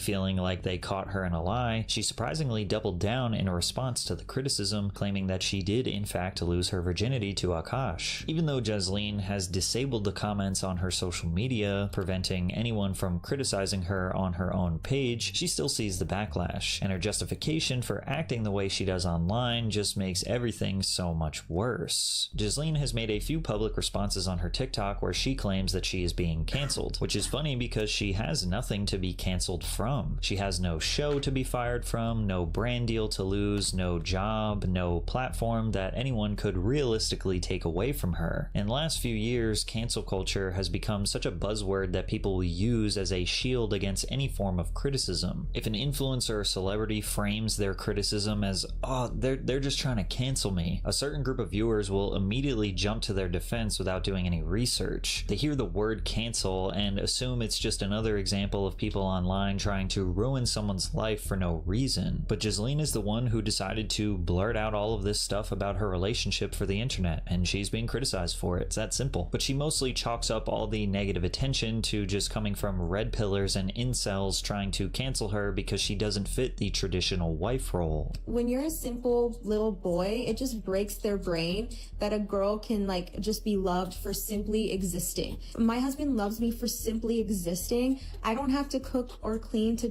feeling like they caught her in a lie, she surprisingly doubled down in response to the criticism, claiming that she did in fact lose her virginity to Akash. Even though Jasleen has disabled the comments on her social media, preventing anyone from criticizing her on her own page, she still sees the backlash, and her justification for acting the way she does online just makes everything so much worse. Jasleen has made a few public responses on her TikTok where she claims that she is being cancelled, which is funny because she has nothing to be cancelled from. She has no show to be fired from, no brand deal to lose, no job, no platform that anyone could realistically take away from her. In the last few years, cancel culture has become such a buzzword that people will use as a shield against any form of criticism. If an influencer or celebrity frames their criticism as, oh, they're just trying to cancel me, a certain group of viewers will immediately jump to their defense without doing any research. They hear the word cancel and assume it's just another example of people online trying to ruin someone's life for no reason. But Jasleen is the one who decided to blurt out all of this stuff about her relationship for the internet, and she's being criticized for it. It's that simple. But she mostly chalks up all the negative attention to just coming from red pillars and incels trying to cancel her because she doesn't fit the traditional wife role. When you're a simple little boy, it just breaks their brain that a girl can like just be loved for simply existing. My husband loves me for simply existing. I don't have to cook or clean to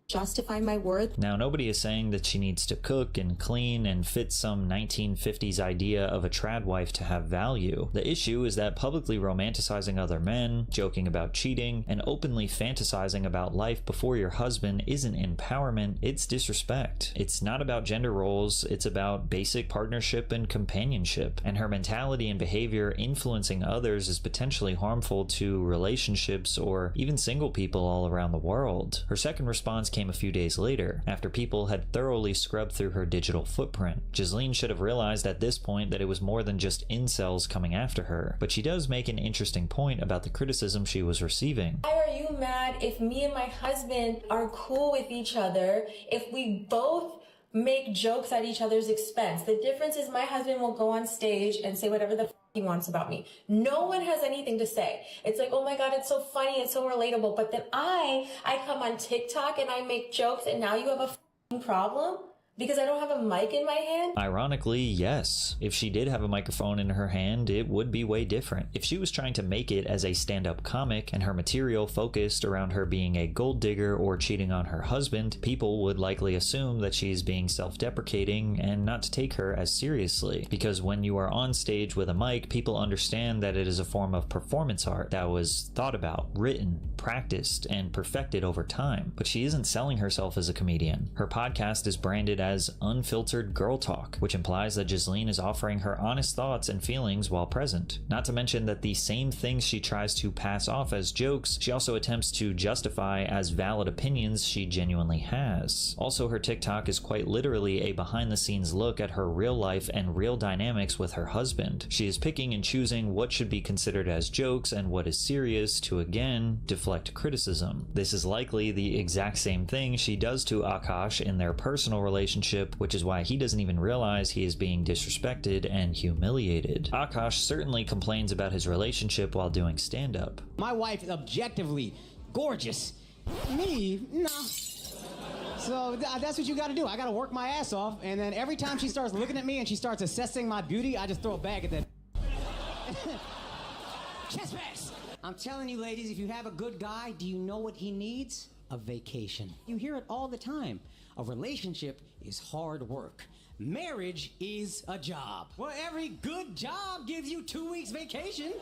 justify my worth. Now, nobody is saying that she needs to cook and clean and fit some 1950s idea of a trad wife to have value. The issue is that publicly romanticizing other men, joking about cheating, and openly fantasizing about life before your husband isn't empowerment, it's disrespect. It's not about gender roles, it's about basic partnership and companionship. And her mentality and behavior influencing others is potentially harmful to relationships or even single people all around the world. Her second response came a few days later, after people had thoroughly scrubbed through her digital footprint. Jasleen should have realized at this point that it was more than just incels coming after her, but she does make an interesting point about the criticism she was receiving. Why are you mad if me and my husband are cool with each other, if we both make jokes at each other's expense? The difference is my husband will go on stage and say whatever the he wants about me. No one has anything to say. It's like, oh my God, it's so funny, it's so relatable. But then I come on TikTok and I make jokes and now you have a problem? Because I don't have a mic in my hand? Ironically, yes. If she did have a microphone in her hand, it would be way different. If she was trying to make it as a stand-up comic and her material focused around her being a gold digger or cheating on her husband, people would likely assume that she's being self-deprecating and not to take her as seriously. Because when you are on stage with a mic, people understand that it is a form of performance art that was thought about, written, practiced, and perfected over time. But she isn't selling herself as a comedian. Her podcast is branded as unfiltered girl talk, which implies that Jasleen is offering her honest thoughts and feelings while present. Not to mention that the same things she tries to pass off as jokes, she also attempts to justify as valid opinions she genuinely has. Also, her TikTok is quite literally a behind-the-scenes look at her real life and real dynamics with her husband. She is picking and choosing what should be considered as jokes and what is serious to, again, deflect criticism. This is likely the exact same thing she does to Akash in their personal relationship, which is why he doesn't even realize he is being disrespected and humiliated. Akash certainly complains about his relationship while doing stand-up. My wife is objectively gorgeous. Me? No. So that's what you gotta do. I gotta work my ass off, and then every time she starts looking at me and she starts assessing my beauty, I just throw a bag at that. Chest pass! I'm telling you, ladies, if you have a good guy, do you know what he needs? A vacation. You hear it all the time. A relationship is hard work. Marriage is a job. Well, every good job gives you 2 weeks vacation.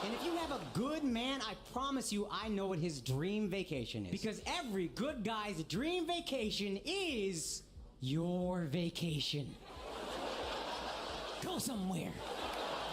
And if you have a good man, I promise you I know what his dream vacation is. Because every good guy's dream vacation is your vacation. Go somewhere.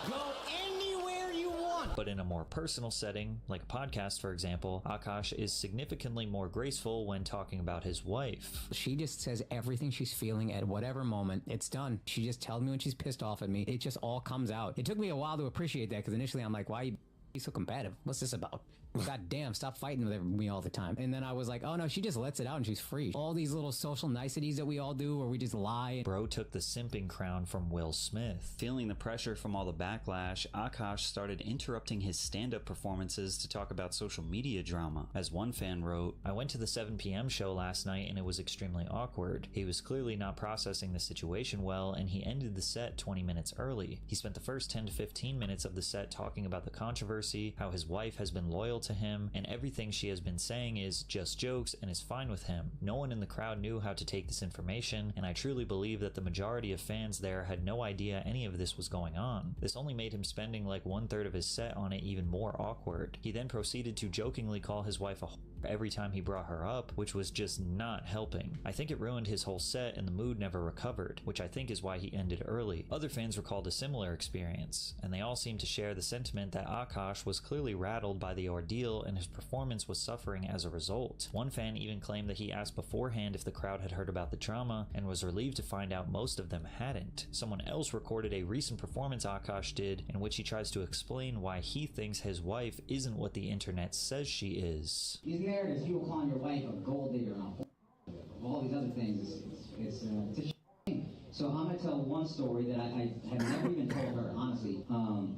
Go anywhere you want. But in a more personal setting, like a podcast for example, Akash is significantly more graceful when talking about his wife. She just says everything she's feeling at whatever moment. It's done. She just tells me when she's pissed off at me. It just all comes out. It took me a while to appreciate that because initially I'm like, why are you so combative? What's this about? God damn, stop fighting with me all the time. And then I was like, oh no, she just lets it out and she's free. All these little social niceties that we all do where we just lie. Bro took the simping crown from Will Smith. Feeling the pressure from all the backlash, Akash started interrupting his stand-up performances to talk about social media drama. As one fan wrote, I went to the 7 p.m. show last night and it was extremely awkward. He was clearly not processing the situation well and he ended the set 20 minutes early. He spent the first 10 to 15 minutes of the set talking about the controversy, how his wife has been loyal to him, and everything she has been saying is just jokes and is fine with him. No one in the crowd knew how to take this information, and I truly believe that the majority of fans there had no idea any of this was going on. This only made him spending like 1/3 of his set on it even more awkward. He then proceeded to jokingly call his wife a whore every time he brought her up, which was just not helping. I think it ruined his whole set and the mood never recovered, which I think is why he ended early. Other fans recalled a similar experience, and they all seemed to share the sentiment that Akash was clearly rattled by the ordeal and his performance was suffering as a result. One fan even claimed that he asked beforehand if the crowd had heard about the drama and was relieved to find out most of them hadn't. Someone else recorded a recent performance Akash did in which he tries to explain why he thinks his wife isn't what the internet says she is. These narratives, people calling your wife a gold digger and all these other things, it's a shame. So I'm gonna tell one story that I had never even told her, honestly.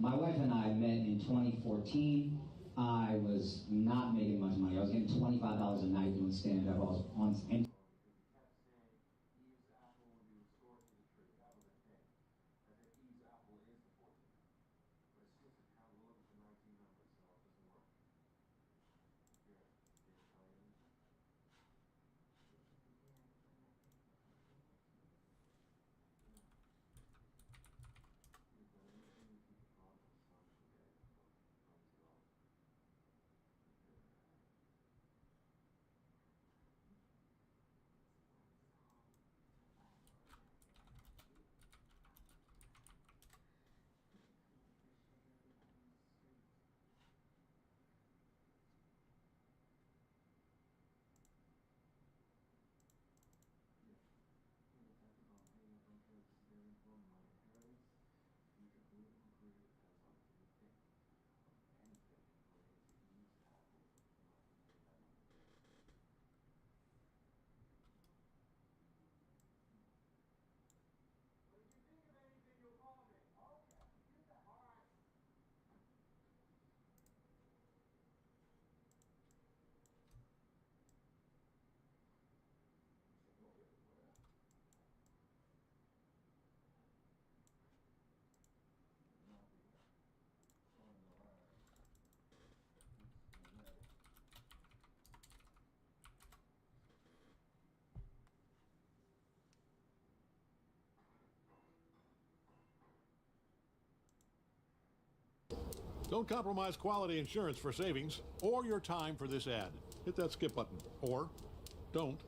My wife and I met in 2014. I was not making much money. I was getting $25 a night doing stand-up. I was on. Don't compromise quality insurance for savings or your time for this ad. Hit that skip button, or don't.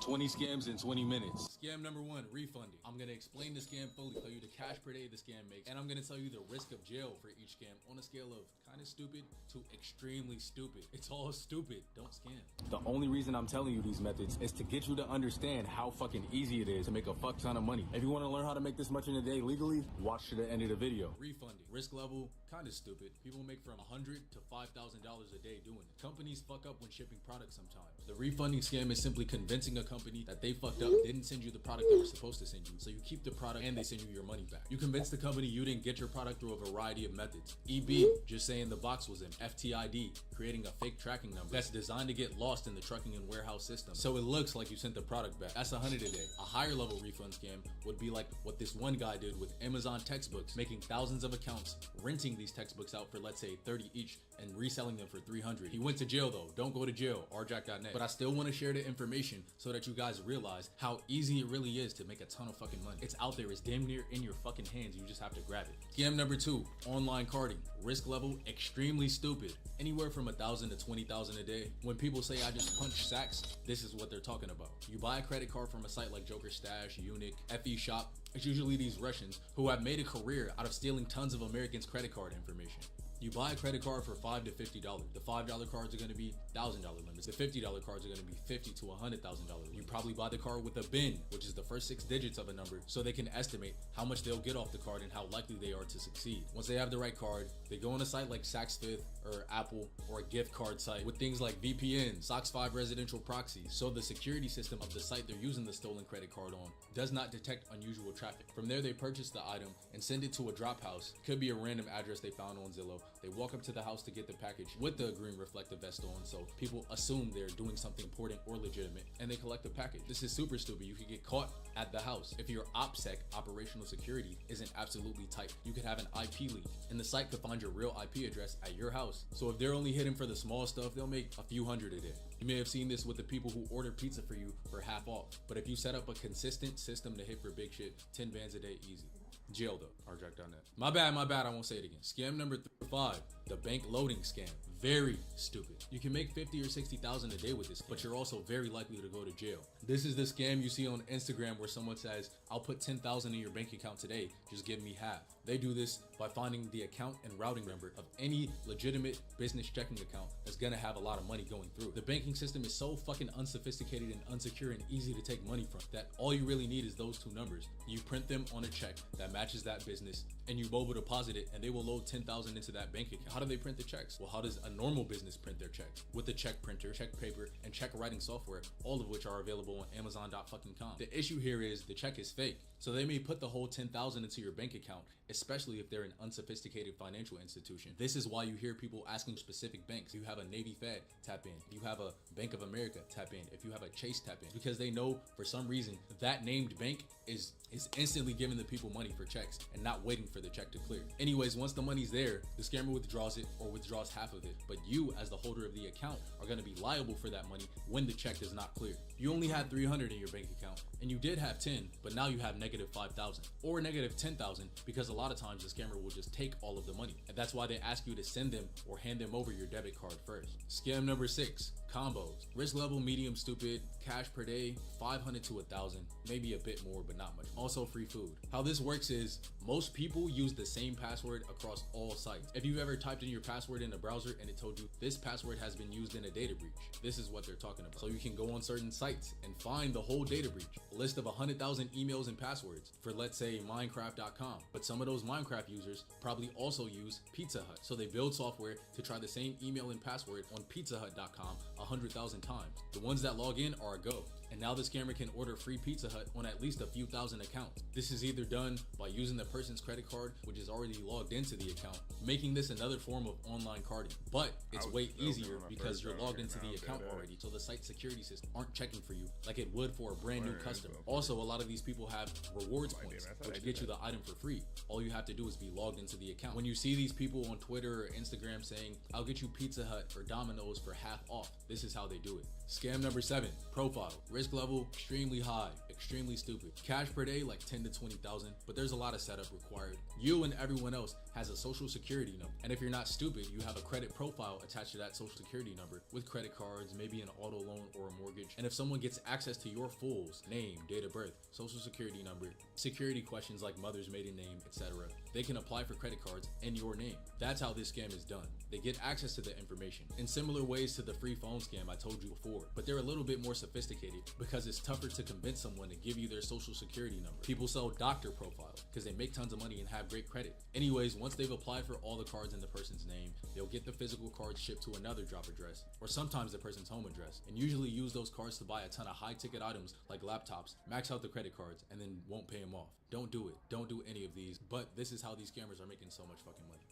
20 scams in 20 minutes. Scam number 1, refunding. I'm gonna explain the scam fully, tell you the cash per day the scam makes, and I'm gonna tell you the risk of jail for each scam on a scale of kind of stupid to extremely stupid. It's all stupid. Don't scam. The only reason I'm telling you these methods is to get you to understand how fucking easy it is to make a fuck ton of money. If you want to learn how to make this much in a day legally, watch to the end of the video. Refunding. Risk level, kind of stupid. People make from $100 to $5,000 a day doing it. Companies fuck up when shipping products sometimes. The refunding scam is simply convincing a company that they fucked up, didn't send you the product they were supposed to send you, so you keep the product and they send you your money back. You convince the company you didn't get your product through a variety of methods. EB, just saying the box was in. FTID, creating a fake tracking number that's designed to get lost in the trucking and warehouse system, so it looks like you sent the product back. That's $100 a day. A higher level refund scam would be like what this one guy did with Amazon textbooks, making thousands of accounts, renting these textbooks out for let's say 30 each and reselling them for $300. He went to jail though. Don't go to jail, rjack.net. But I still want to share the information so that you guys realize how easy it really is to make a ton of fucking money. It's out there, it's damn near in your fucking hands, you just have to grab it. Scam number 2, online carding. Risk level, extremely stupid. Anywhere from $1,000 to $20,000 a day. When people say I just punch sacks, this is what they're talking about. You buy a credit card from a site like Joker Stash, Unique, FE Shop. It's usually these Russians who have made a career out of stealing tons of Americans' credit card information. You buy a credit card for $5 to $50. The $5 cards are going to be $1,000 limits. The $50 cards are going to be $50,000 to $100,000. You probably buy the card with a BIN, which is the first 6 digits of a number, so they can estimate how much they'll get off the card and how likely they are to succeed. Once they have the right card, they go on a site like Saks Fifth or Apple or a gift card site with things like VPN, SOX 5 residential proxies, so the security system of the site they're using the stolen credit card on does not detect unusual traffic. From there, they purchase the item and send it to a drop house. Could be a random address they found on Zillow. They walk up to the house to get the package with the green reflective vest on, so people assume they're doing something important or legitimate, and they collect the package. This is super stupid. You could get caught at the house. If your OPSEC, operational security, isn't absolutely tight, you could have an IP leak, and the site could find your real IP address at your house. So if they're only hitting for the small stuff, they'll make a few hundred a day. You may have seen this with the people who order pizza for you for half off, but if you set up a consistent system to hit for big shit, 10 bands a day easy. Jail though. I'll track down that. My bad, I won't say it again. Scam number 5, the bank loading scam. Very stupid. You can make 50 or 60,000 a day with this, but you're also very likely to go to jail. This is the scam you see on Instagram where someone says, I'll put 10,000 in your bank account today, just give me half. They do this by finding the account and routing number of any legitimate business checking account that's gonna have a lot of money going through. The banking system is so fucking unsophisticated and unsecure and easy to take money from that all you really need is those 2 numbers. You print them on a check that matches that business and you mobile deposit it and they will load 10,000 into that bank account. How do they print the checks? Well, how does a normal business print their checks? With the check printer, check paper, and check writing software, all of which are available on Amazon.com. The issue here is the check is fake. So they may put the whole 10,000 into your bank account, especially if they're an unsophisticated financial institution. This is why you hear people asking specific banks. You have a Navy Fed, tap in. You have a Bank of America, tap in. If you have a Chase, tap in. Because they know for some reason that named bank is instantly giving the people money for checks and not waiting for the check to clear. Anyways, once the money's there, the scammer withdraws it or withdraws half of it. But you, as the holder of the account, are going to be liable for that money when the check is not clear. You only had 300 in your bank account and you did have 10, but now you have negative 5,000 or negative 10,000 because a lot of times the scammer will just take all of the money. And that's why they ask you to send them or hand them over your debit card first. Scam number 6, combos. Risk level medium stupid, cash per day, 500 to 1,000, maybe a bit more, but not much. Also free food. How this works is most people use the same password across all sites. If you've ever typed in your password in a browser and it told you this password has been used in a data breach, this is what they're talking about. So you can go on certain sites and find the whole data breach, a list of 100,000 emails and passwords for, let's say, Minecraft.com. But some of those Minecraft users probably also use Pizza Hut. So they build software to try the same email and password on pizzahut.com 100,000 times. The ones that log in are a go. And now the scammer can order free Pizza Hut on at least a few thousand accounts. This is either done by using the person's credit card, which is already logged into the account, making this another form of online carding. But it's way easier because you're logged into the account already, so the site security systems aren't checking for you like it would for a brand new customer. Also, a lot of these people have rewards points, which get you the item for free. All you have to do is be logged into the account. When you see these people on Twitter or Instagram saying, I'll get you Pizza Hut or Domino's for half off, this is how they do it. Scam number 7, profile. Risk level, extremely high, extremely stupid. Cash per day, like 10 to 20,000, but there's a lot of setup required. You and everyone else has a social security number. And if you're not stupid, you have a credit profile attached to that social security number with credit cards, maybe an auto loan or a mortgage. And if someone gets access to your fulls, name, date of birth, social security number, security questions like mother's maiden name, etc., they can apply for credit cards in your name. That's how this scam is done. They get access to the information in similar ways to the free phone scam I told you before, but they're a little bit more sophisticated because it's tougher to convince someone to give you their social security number. People sell doctor profiles because they make tons of money and have great credit. Anyways, once they've applied for all the cards in the person's name, they'll get the physical cards shipped to another drop address, or sometimes the person's home address, and usually use those cards to buy a ton of high ticket items like laptops, max out the credit cards, and then won't pay them off. Don't do it. Don't do any of these, but this is how these scammers are making so much fucking money.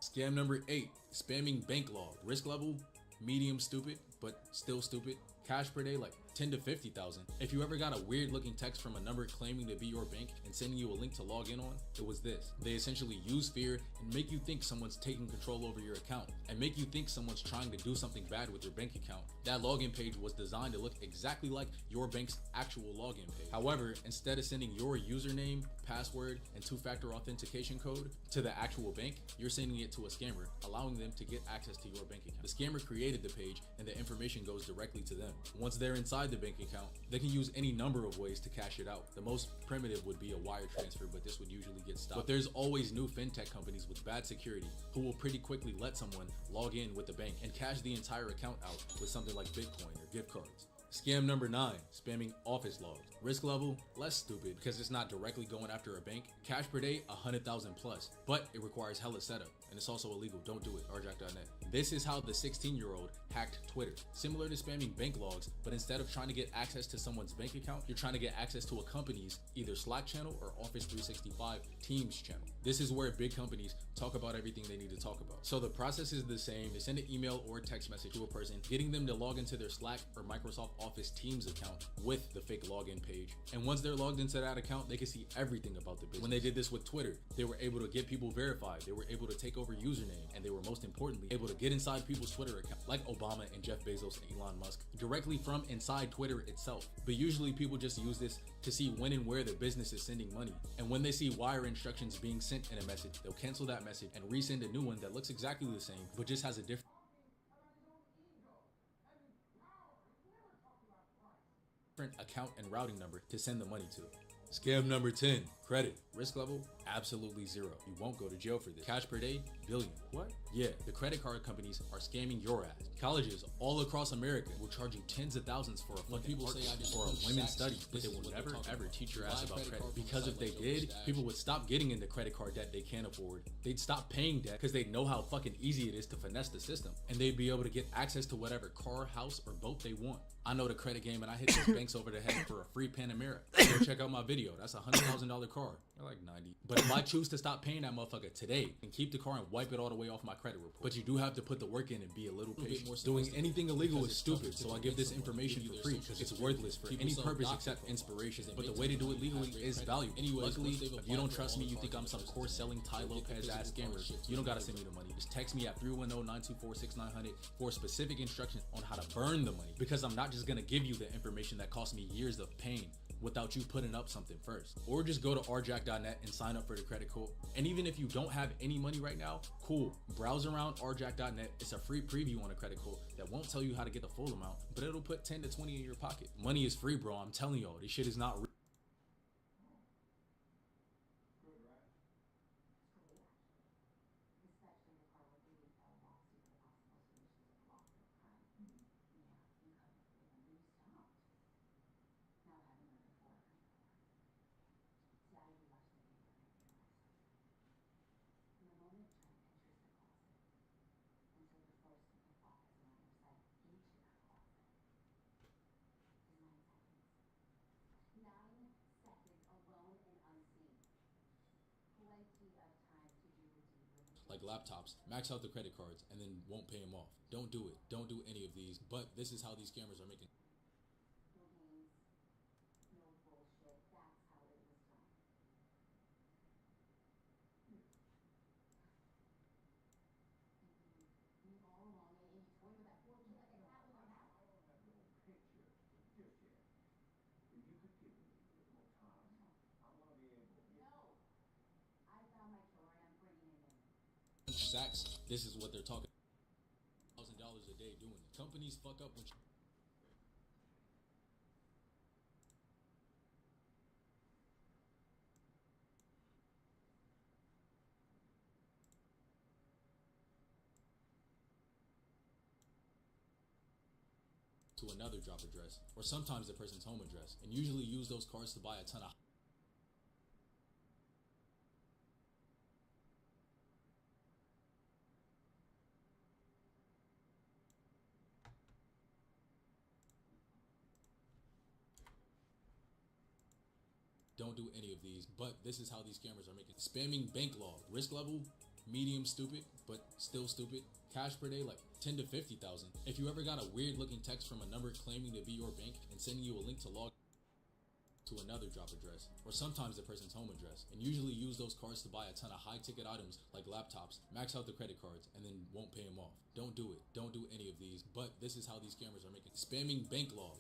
Scam number 8, spamming bank log. Risk level, medium stupid, but still stupid. Cash per day, like 10 to 50,000. If you ever got a weird looking text from a number claiming to be your bank and sending you a link to log in on, it was this. They essentially use fear and make you think someone's taking control over your account and make you think someone's trying to do something bad with your bank account. That login page was designed to look exactly like your bank's actual login page. However, instead of sending your username, password, and 2-factor authentication code to the actual bank, you're sending it to a scammer, allowing them to get access to your bank account. The scammer created the page and the information goes directly to them. Once they're inside inside the bank account, they can use any number of ways to cash it out. The most primitive would be a wire transfer, but this would usually get stopped. But there's always new fintech companies with bad security who will pretty quickly let someone log in with the bank and cash the entire account out with something like Bitcoin or gift cards. Scam number 9, spamming office logs. Risk level, less stupid because it's not directly going after a bank. Cash per day, 100,000 plus, but it requires hella setup and it's also illegal. Don't do it, rjack.net. This is how the 16-year-old hacked Twitter. Similar to spamming bank logs, but instead of trying to get access to someone's bank account, you're trying to get access to a company's either Slack channel or Office 365 Teams channel. This is where big companies talk about everything they need to talk about. So the process is the same. They send an email or a text message to a person, getting them to log into their Slack or Microsoft Office Teams account with the fake login page. And once they're logged into that account, they can see everything about the business. When they did this with Twitter, they were able to get people verified. They were able to take over username, and they were most importantly able to get inside people's Twitter account, like Obama and Jeff Bezos and Elon Musk, directly from inside Twitter itself. But usually people just use this to see when and where the business is sending money. And when they see wire instructions being sent in a message, they'll cancel that message and resend a new one that looks exactly the same, but just has a different account and routing number to send the money to. Scam number 10, credit. Risk level, absolutely 0. You won't go to jail for this. Cash per day, billion. What? Yeah, the credit card companies are scamming your ass. Colleges all across America will charge you tens of thousands for a fucking art or a women's study, but they will never ever teach your ass about credit. Because if they did, people would stop getting into credit card debt they can't afford. They'd stop paying debt because they know how fucking easy it is to finesse the system. And they'd be able to get access to whatever car, house, or boat they want. I know the credit game and I hit these banks over the head for a free Panamera. Go check out my video. That's a $100,000 car. They're like 90. But if I choose to stop paying that motherfucker today and keep the car and wipe it all the way off my credit report. But you do have to put the work in and be a little patient. Doing anything illegal is stupid, so I give this information for free because it's worthless for any purpose except inspiration. But the way to do it legally is valuable. Luckily, if you don't trust me, you think I'm some course selling Ty Lopez ass scammer, you don't gotta send me the money. Just text me at 310-924-6900 for specific instructions on how to burn the money, because I'm not just gonna give you the information that cost me years of pain without you putting up something first. Or just go to rjack.net and sign up for the credit code. And even if you don't have any money right now, cool. Browse around rjack.net. It's a free preview on a credit code that won't tell you how to get the full amount, but it'll put 10 to 20 in your pocket. Money is free, bro. I'm telling y'all, this shit is not real. Like laptops, max out the credit cards, and then won't pay them off. Don't do it. Don't do any of these. But this is how these scammers are making. Sacks, this is what they're talking. $1,000 a day doing it. Companies fuck up when. To another drop address, or sometimes the person's home address, and usually use those cards to buy a ton of. Don't do any of these, but this is how these scammers are making. Spamming bank log. Risk level, medium stupid, but still stupid. Cash per day, like 10 to 50,000. If you ever got a weird looking text from a number claiming to be your bank and sending you a link to log to another drop address, or sometimes the person's home address, and usually use those cards to buy a ton of high ticket items like laptops, max out the credit cards, and then won't pay them off. Don't do it. Don't do any of these, but this is how these scammers are making. Spamming bank log.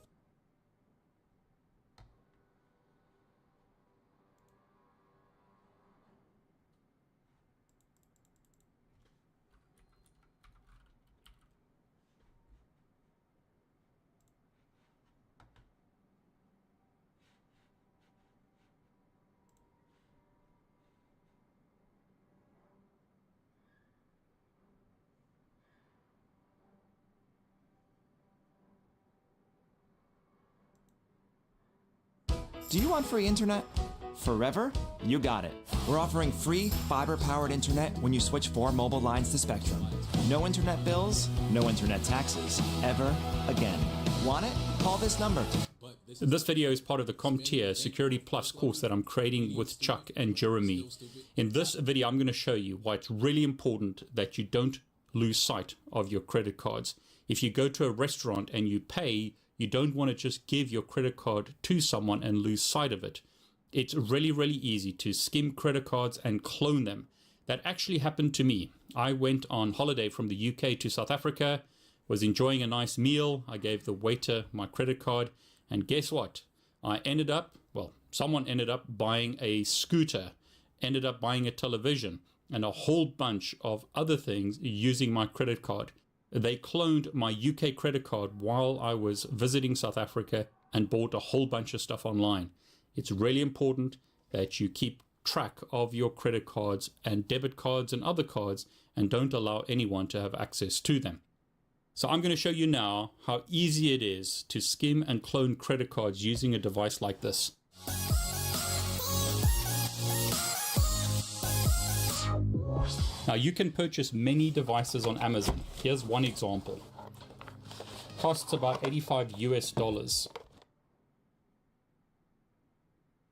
Do you want free internet? Forever? You got it. We're offering free fiber-powered internet when you switch 4 mobile lines to Spectrum. No internet bills, no internet taxes, ever again. Want it? Call this number. This video is part of the CompTIA Security Plus course that I'm creating with Chuck and Jeremy. In this video, I'm going to show you why it's really important that you don't lose sight of your credit cards. If you go to a restaurant and you pay, you don't want to just give your credit card to someone and lose sight of it. It's really, really easy to skim credit cards and clone them. That actually happened to me. I went on holiday from the UK to South Africa, was enjoying a nice meal. I gave the waiter my credit card, and guess what? Someone ended up buying a scooter, ended up buying a television, and a whole bunch of other things using my credit card. They cloned my UK credit card while I was visiting South Africa and bought a whole bunch of stuff online. It's really important that you keep track of your credit cards and debit cards and other cards and don't allow anyone to have access to them. So I'm going to show you now how easy it is to skim and clone credit cards using a device like this. Now you can purchase many devices on Amazon. Here's one example. Costs about $85 US.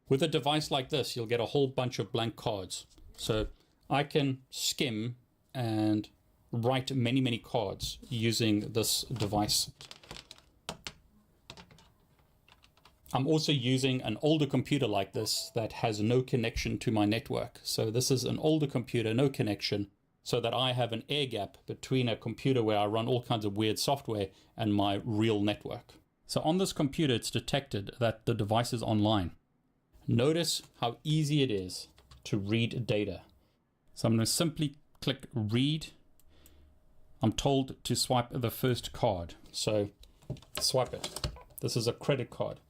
With a device like this, you'll get a whole bunch of blank cards. So I can skim and write many cards using this device. I'm also using an older computer like this that has no connection to my network. So this is an older computer, no connection, so that I have an air gap between a computer where I run all kinds of weird software and my real network. So on this computer, it's detected that the device is online. Notice how easy it is to read data. So I'm going to simply click read. I'm told to swipe the first card. So swipe it. This is a credit card.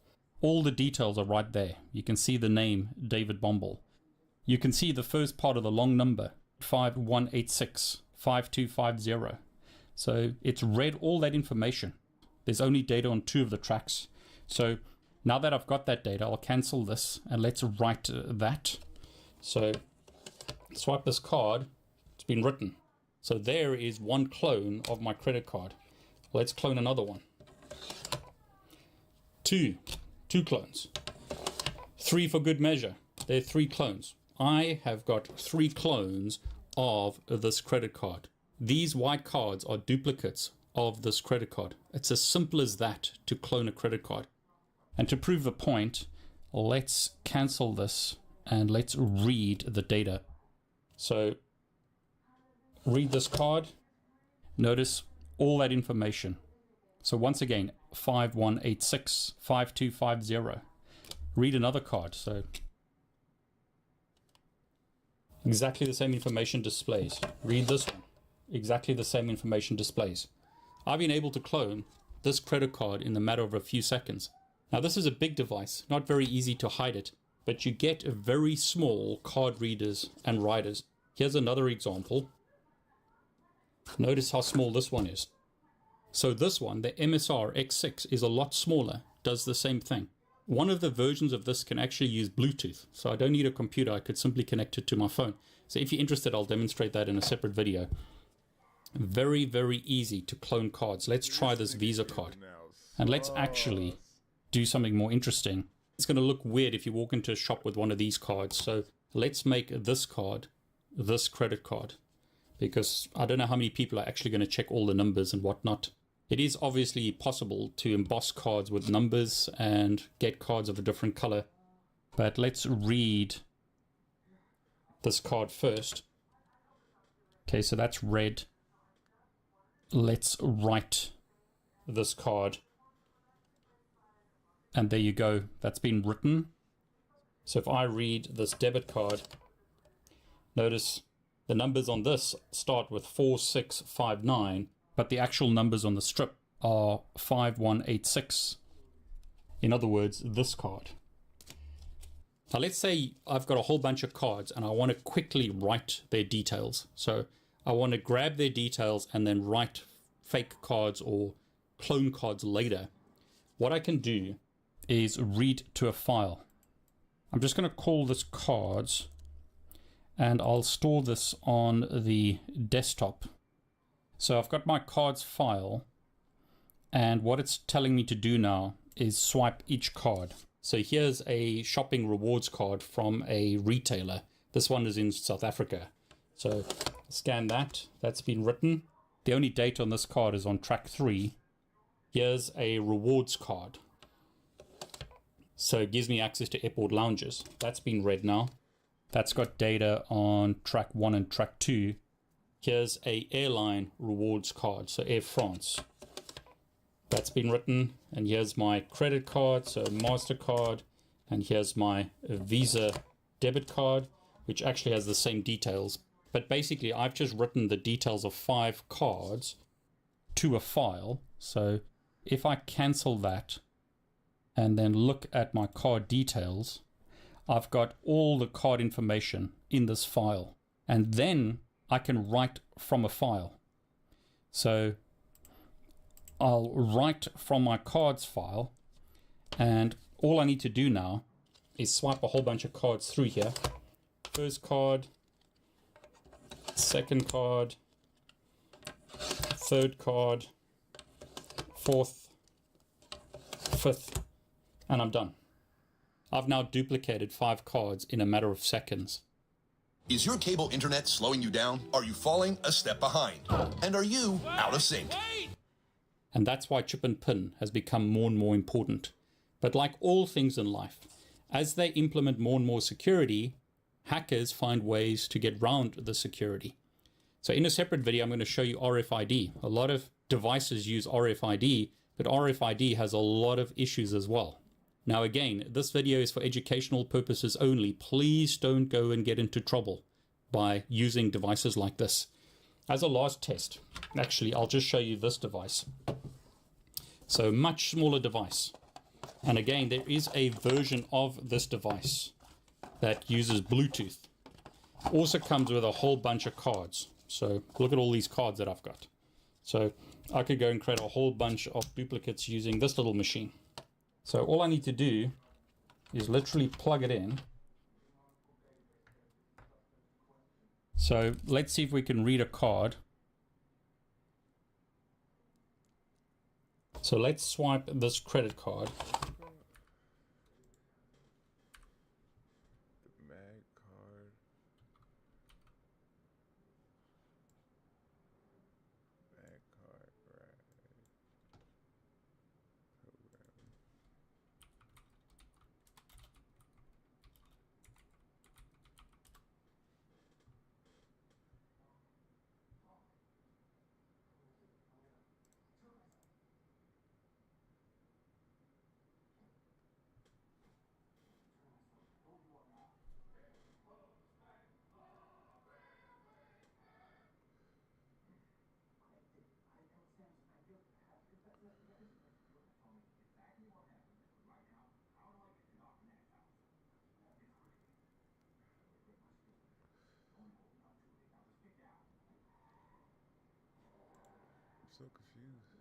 All the details are right there. You can see the name, David Bombal. You can see the first part of the long number, 5186-5250. So it's read all that information. There's only data on 2 of the tracks. So now that I've got that data, I'll cancel this and let's write that. So swipe this card, it's been written. So there is one clone of my credit card. Let's clone another one. Two clones. 3 for good measure. There are 3 clones. I have got 3 clones of this credit card. These white cards are duplicates of this credit card. It's as simple as that to clone a credit card. And to prove the point, let's cancel this and let's read the data. So read this card. Notice all that information. So once again, 5186-5250. Read another card. So exactly the same information displays. Read this one. Exactly the same information displays. I've been able to clone this credit card in the matter of a few seconds. Now this is a big device, not very easy to hide it, but you get very small card readers and writers. Here's another example. Notice how small this one is. So this one, the MSR X6, is a lot smaller, does the same thing. One of the versions of this can actually use Bluetooth, so I don't need a computer, I could simply connect it to my phone. So if you're interested, I'll demonstrate that in a separate video. Very, very easy to clone cards. Let's try this Visa card. And let's actually do something more interesting. It's going to look weird if you walk into a shop with one of these cards. So let's make this card, this credit card, because I don't know how many people are actually going to check all the numbers and whatnot. It is obviously possible to emboss cards with numbers and get cards of a different color. But let's read this card first. Okay, so that's red. Let's write this card. And there you go, that's been written. So if I read this debit card, notice the numbers on this start with 4659, but the actual numbers on the strip are 5186. In other words, this card. Now let's say I've got a whole bunch of cards and I want to quickly write their details. So I want to grab their details and then write fake cards or clone cards later. What I can do is read to a file. I'm just going to call this cards, and I'll store this on the desktop. So I've got my cards file, and what it's telling me to do now is swipe each card. So here's a shopping rewards card from a retailer. This one is in South Africa. So scan that. That's been written. The only date on this card is on track 3. Here's a rewards card. So it gives me access to airport lounges. That's been read now. That's got data on track 1 and track 2. Here's a airline rewards card, so Air France. That's been written, and here's my credit card, so MasterCard, and here's my Visa debit card, which actually has the same details. But basically, I've just written the details of 5 cards to a file. So if I cancel that and then look at my card details, I've got all the card information in this file. And then I can write from a file. So I'll write from my cards file, and all I need to do now is swipe a whole bunch of cards through here. First card, second card, third card, fourth, fifth, and I'm done. I've now duplicated 5 cards in a matter of seconds. Is your cable internet slowing you down? Are you falling a step behind? And are you out of sync? And that's why chip and pin has become more and more important. But like all things in life, as they implement more and more security, hackers find ways to get around the security. So in a separate video, I'm going to show you RFID. A lot of devices use RFID, but RFID has a lot of issues as well. Now again, this video is for educational purposes only. Please don't go and get into trouble by using devices like this. As a last test, actually, I'll just show you this device. So much smaller device. And again, there is a version of this device that uses Bluetooth. Also comes with a whole bunch of cards. So look at all these cards that I've got. So I could go and create a whole bunch of duplicates using this little machine. So all I need to do is literally plug it in. So let's see if we can read a card. So let's swipe this credit card. So confused.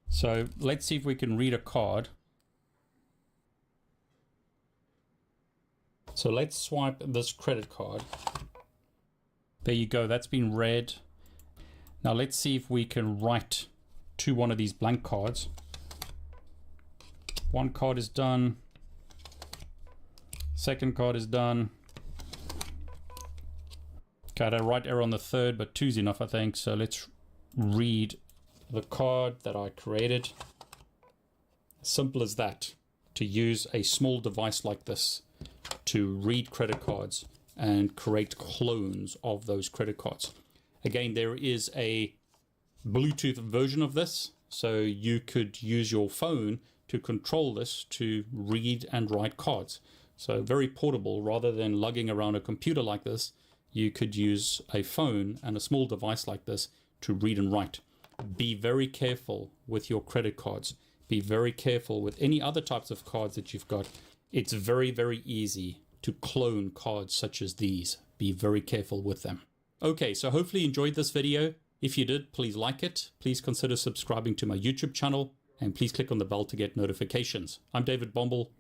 So let's see if we can read a card. So let's swipe this credit card. There you go, that's been read. Now let's see if we can write to one of these blank cards. One card is done. Second card is done. Okay, I had a right error on the third, but two's enough, I think. So let's read the card that I created. Simple as that, to use a small device like this to read credit cards and create clones of those credit cards. Again, there is a Bluetooth version of this, so you could use your phone to control this to read and write cards. So very portable. Rather than lugging around a computer like this, you could use a phone and a small device like this to read and write. Be very careful with your credit cards. Be very careful with any other types of cards that you've got. It's very, very easy to clone cards such as these. Be very careful with them. Okay, so hopefully you enjoyed this video. If you did, please like it. Please consider subscribing to my YouTube channel. And please click on the bell to get notifications. I'm David Bombal.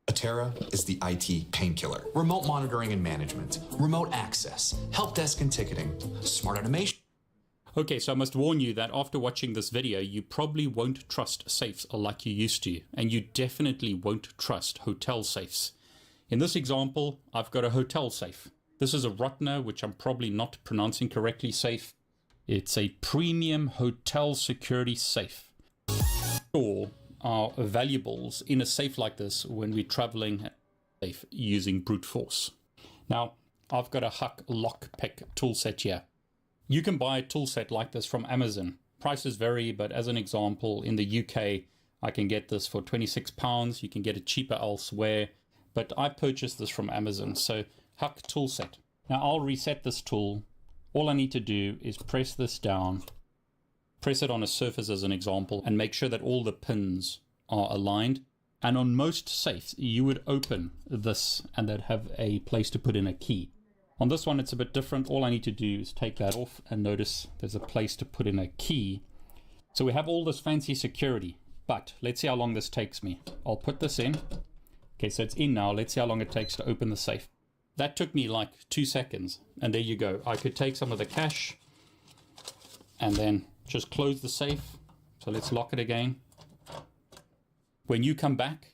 Atera is the IT painkiller. Remote monitoring and management, remote access, help desk and ticketing, smart automation. Okay, so I must warn you that after watching this video, you probably won't trust safes like you used to, and you definitely won't trust hotel safes. In this example, I've got a hotel safe. This is a Rotner, which I'm probably not pronouncing correctly, safe. It's a premium hotel security safe. Store our valuables in a safe like this when we're traveling safe using brute force. Now, I've got a Huck lockpick tool set here. You can buy a tool set like this from Amazon. Prices vary, but as an example, in the UK, I can get this for £26. You can get it cheaper elsewhere, but I purchased this from Amazon. So Huck tool set. Now I'll reset this tool. All I need to do is press this down, press it on a surface as an example, and make sure that all the pins are aligned. And on most safes, you would open this and they'd have a place to put in a key. On this one, it's a bit different. All I need to do is take that off and notice there's a place to put in a key. So we have all this fancy security, but let's see how long this takes me. I'll put this in. Okay, so it's in now. Let's see how long it takes to open the safe. That took me like 2 seconds, and there you go. I could take some of the cash and then just close the safe. So let's lock it again. When you come back,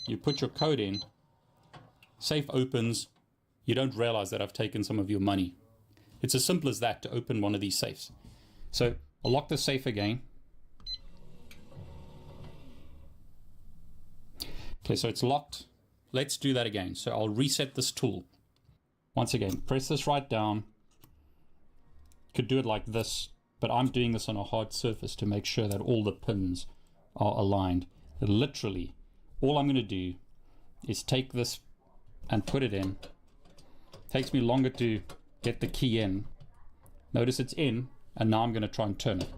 you put your code in, safe opens, you don't realize that I've taken some of your money. It's as simple as that to open one of these safes. So I'll lock the safe again. Okay, so it's locked. Let's do that again. So I'll reset this tool. Once again, press this right down. Could do it like this, but I'm doing this on a hard surface to make sure that all the pins are aligned. Literally, all I'm going to do is take this and put it in. Takes me longer to get the key in. Notice it's in, and now I'm going to try and turn it.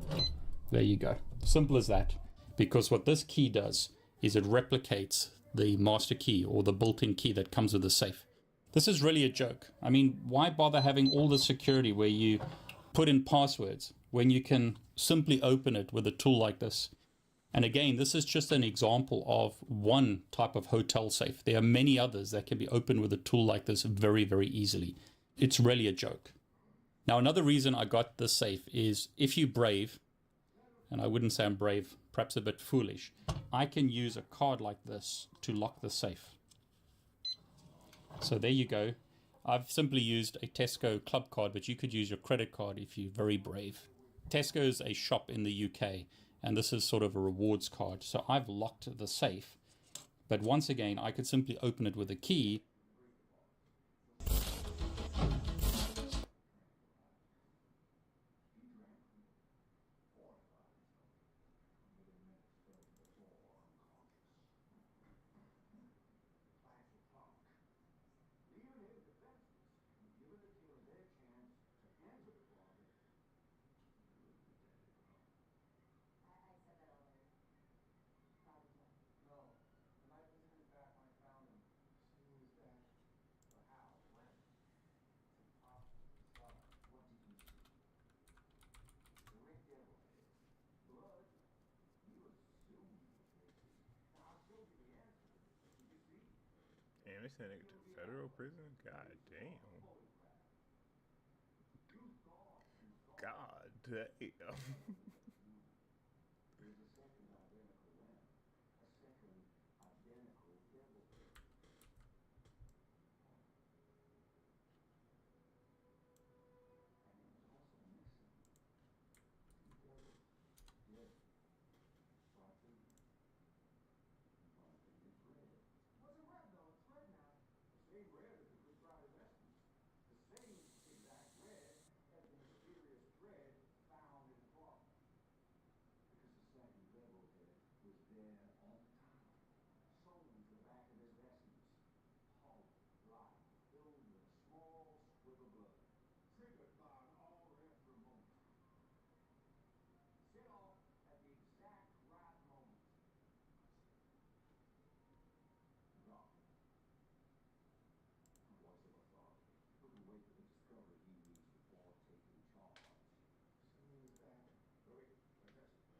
There you go. Simple as that. Because what this key does is it replicates the master key or the built-in key that comes with the safe. This is really a joke. I mean, why bother having all the security where you put in passwords when you can simply open it with a tool like this? And again, this is just an example of one type of hotel safe. There are many others that can be opened with a tool like this very, very easily. It's really a joke. Now, another reason I got this safe is if you're brave, and I wouldn't say I'm brave, perhaps a bit foolish, I can use a card like this to lock the safe. So there you go. I've simply used a Tesco club card, but you could use your credit card if you're very brave. Tesco is a shop in the UK, and this is sort of a rewards card. So I've locked the safe, but once again, I could simply open it with a key. Damn, they sent a nigga to federal prison? God damn. God damn. Wasn't red though, it's red now. The same red as the Good Friday Rescues. The same exact red as the mysterious thread found in the closet. Because the second rebel head was there all the time, sewn to the back of his vestments. Hollow, black, filled with a small squib of blood. Triggered by an all-red remote. Set off at the exact right moment. Wrong. Voice of authority. Couldn't wait for the discovery he needs before taking charge. Simple as that. Wait, fantastic.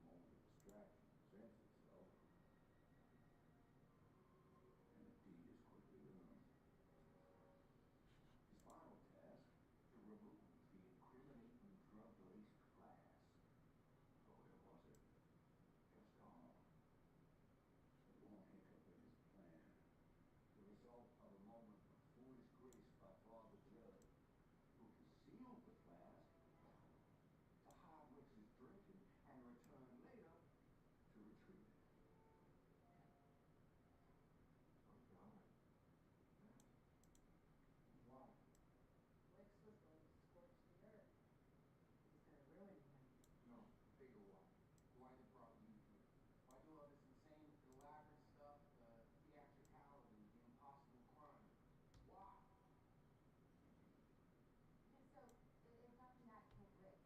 A moment of distraction presents itself, and the deed is quickly done. His final task, to remove the incriminating drug-laced flask. But where was it? Just gone. But one hiccup in his plan. The result of a moment of foolish grace by Father Judd, who concealed the flask to hide Wix's drinking and return later to retrieve it. Oh, God. Yes. Why? Wix was going to scorch the earth. He was going to ruin him. No, bigger why. Why they brought you here? Why do all this insane, elaborate stuff, the theatricality, the impossible crime? Why? So, if Dr. Matt killed Wix,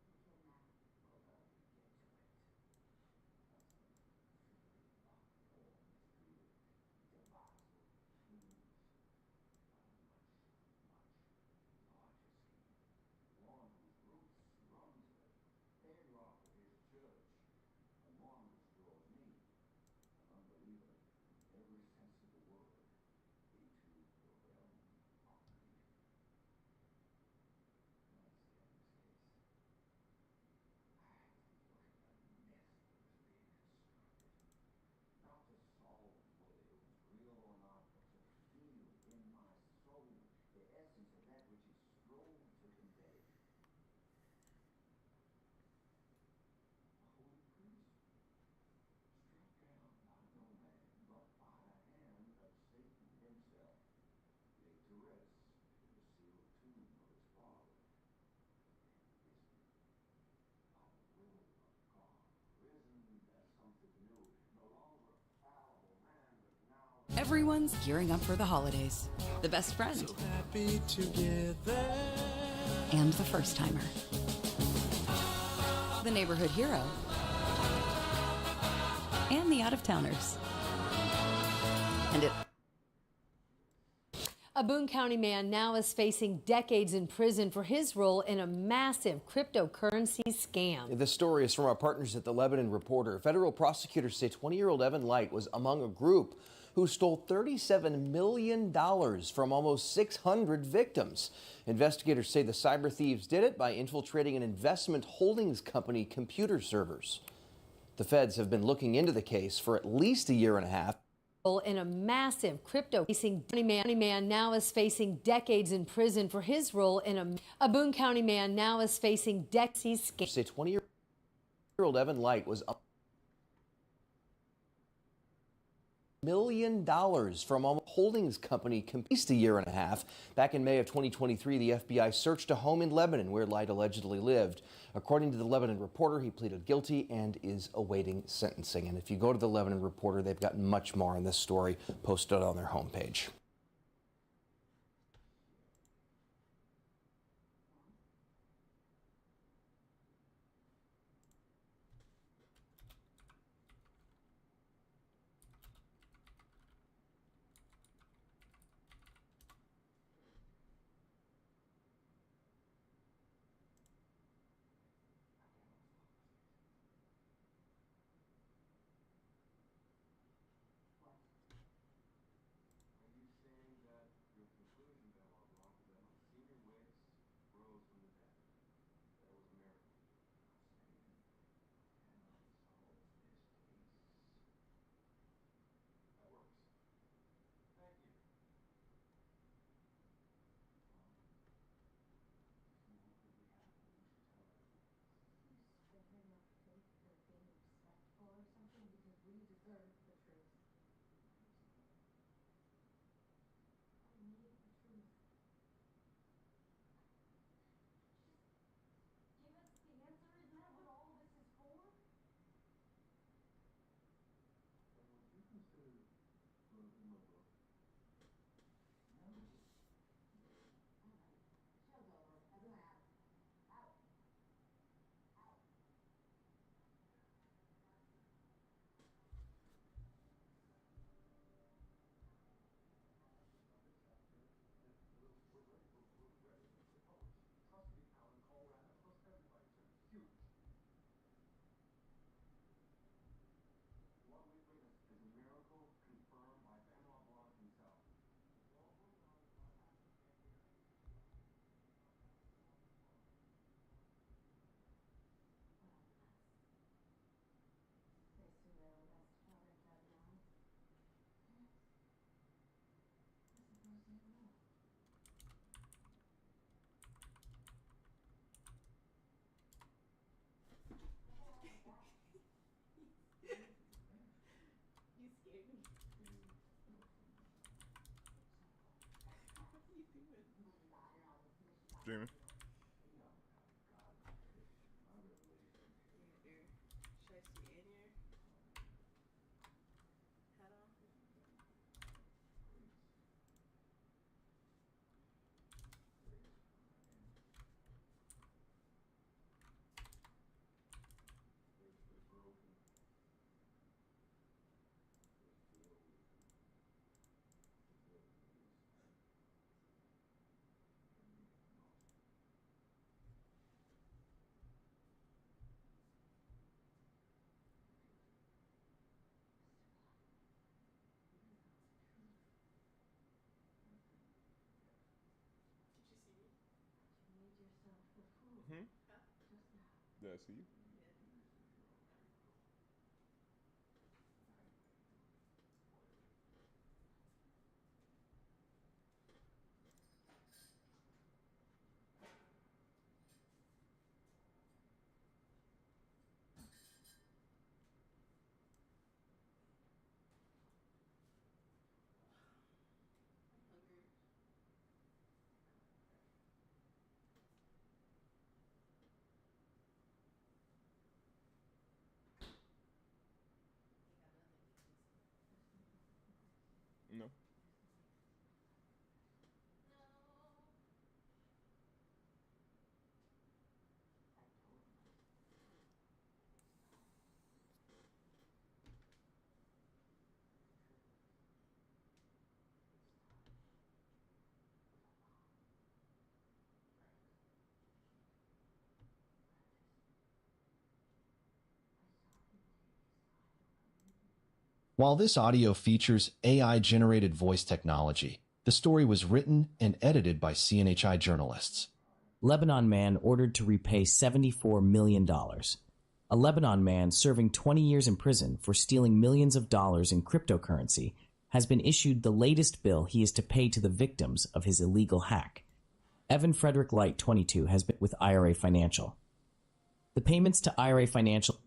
who killed Matt? Well, now we get to it. That's a simply locked door mystery with device of clues on a much, much larger scheme. One whose roots run to the bedrock of his church, and one which draws me, an unbeliever in every sense of the word, into the realm of belief. You understand this case? I have to look at the mess that was being constructed. Not to solve whether it was real or not, but to feel in my soul the essence of that which it strove to convey. A holy priest, struck down by no man, but by the hand of Satan himself, laid to rest in the sealed tomb of his father. Our will of God, risen as something new, no longer a fallible man, but now Everyone's gearing up for the holidays. The best friend. So happy together. And the first timer. The neighborhood hero. And the out-of-towners. And it... A Boone County man now is facing decades in prison for his role in a massive cryptocurrency scam. This story is from our partners at the Lebanon Reporter. Federal prosecutors say 20-year-old Evan Light was among a group who stole $37 million from almost 600 victims. Investigators say the cyber thieves did it by infiltrating an investment holdings company computer servers. The feds have been looking into the case for at least a year and a half. In a massive crypto man now is facing decades in prison for his role in a Boone County man now is facing decades. Say 20-year-old Evan Light was $1 million from a holdings company at least a year and a half. Back in May of 2023, the FBI searched a home in Lebanon where Light allegedly lived. According to the Lebanon Reporter, he pleaded guilty and is awaiting sentencing. And if you go to the Lebanon Reporter, they've got much more on this story posted on their homepage. streaming. Did I see you? No. While this audio features AI-generated voice technology, the story was written and edited by CNHI journalists. Lebanon man ordered to repay $74 million. A Lebanon man serving 20 years in prison for stealing millions of dollars in cryptocurrency has been issued the latest bill he is to pay to the victims of his illegal hack. Evan Frederick Light, 22, has been with IRA Financial. The payments to IRA Financial